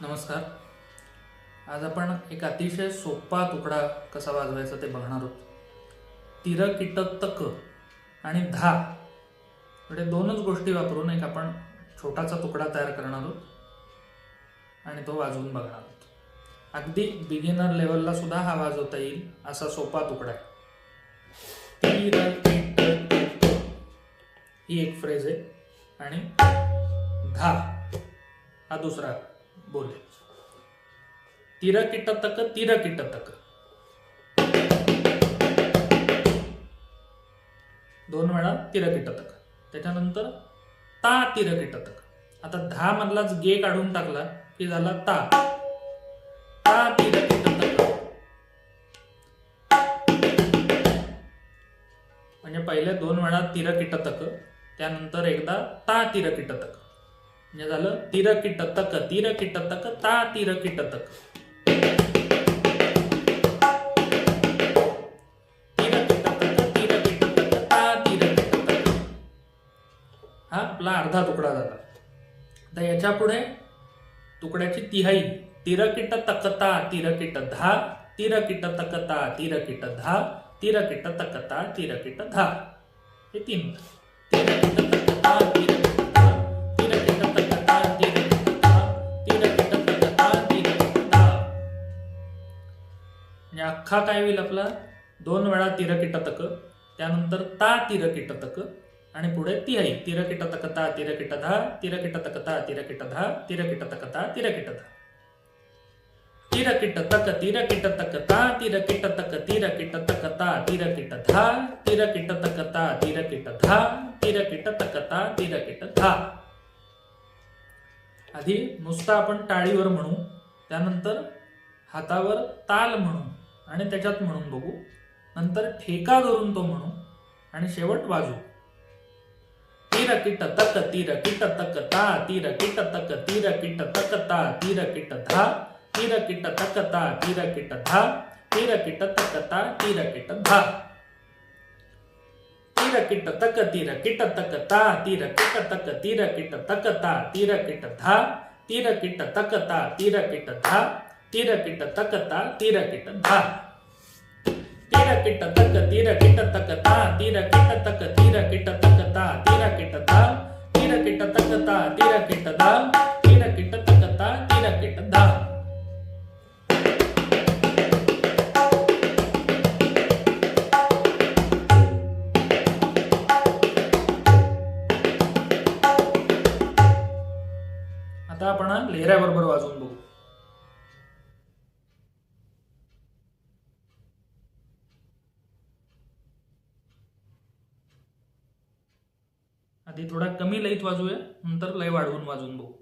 नमस्कार. आज आपण एक अतिशय सोपा तुकडा कसा वाजवायचा ते बघणार आहोत. तिर किट तक आणि धा म्हणजे दोनच गोष्टी वापरून एक आपण छोटासा तुकडा तयार करणार आहोत आणि तो वाजवून बघणार आहोत. अगदी बिगिनर लेवलला सुद्धा हा वाजवता येईल असा सोपा तुकडा आहे. तिर किट तक ही एक फ्रेज आहे आणि धा हा दुसरा बोल. तिर किट तक तिर किट तक, दोन वेळा तिर किट तक. त्याच्यानंतर ता तिर किट तक. आता धा मधलाच गे काढून टाकला की झाला ता. ता तिर किट तक. म्हणजे पहिले दोन वेळा तिर किट तक, त्यानंतर एकदा ता तिर किट तक. म्हणजे झालं तिर किट तक तिर किट तक ता तिर किट तक. हा आपला अर्धा तुकडा झाला. आता याच्या पुढे तुकड्याची तिहाई. तिर किट तक ता तिर किट धा तिर किट तक ता तिर किट धा तिर किट तक ता तिर किट धा. हे तीन. तिर किट तक ता तिर किट धा तिर किट तक ता तिर किट धा तिर किट तक ता तिर किट धा. म्हणजे अख्खा काय होईल आपला, दोन वेळा तिर किट तक, त्यानंतर ता तिर किट तक आणि पुढे तिहाई. तिर किट तक ता तिर किट धा तिर किट तक ता तिर किट धा तिर किट तक ता तिर किट धा. तिर किट तक तिर किट तक ता तिर किट तक तिर किट तक ता तिर किट धा तिर किट तक ता तिर किट धा तिर किट तक ता तिर किट धा. आधी नुसता आपण टाळीवर म्हणू, त्यानंतर हातावर ताल म्हणू आणि त्याच्यात म्हणून बघू, नंतर ठेका धरून तो म्हणू आणि शेवट वाजू. तिर किट तक तिर किट तक ता तिर किट तक तिर किट तक ता तिर किट धा तिर किट तक ता तिर किट धा तिर किट तक ता तिर किट धा. तिर किट तक तिर किट तक ता तिर किट तक तिर किट तक ता तिर किट धा तिर किट तक ता तिर किट धा तिर किट तक ता तिर किट धा. तिर किट तक तिर किट तक ता तिर किट तक तिर किट तक ता तिर किट धा तिर किट तक ता तिर किट धा तिर किट तक ता तिर किट धा. आता आपण लेहऱ्याबरोबर वाजवून बघू. आधी थोडा कमी लयीत वाजवूया, नंतर लय वाढवून वाजवून बघू.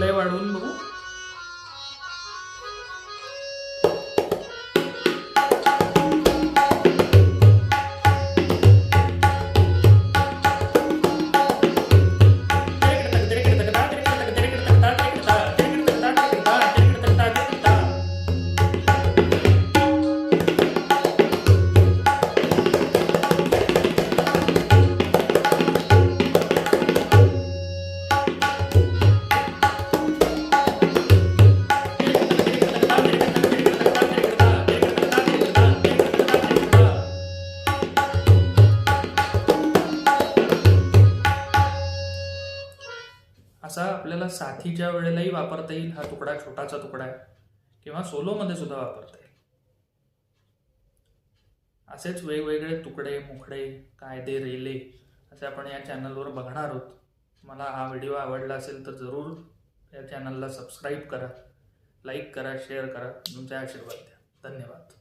लय वाढवून बघू. असा आपल्याला साथीच्या वेळेलाही वापरता येईल हा तुकडा. छोटासा तुकडा आहे किंवा सोलोमध्ये सुद्धा वापरता येईल. असेच वेगवेगळे तुकडे मुखडे कायदे रेले असे आपण या चॅनलवर बघणार आहोत. मला हा व्हिडिओ आवडला असेल तर जरूर या चॅनलला सबस्क्राईब करा, लाईक करा, शेअर करा, तुमचे आशीर्वाद द्या. धन्यवाद.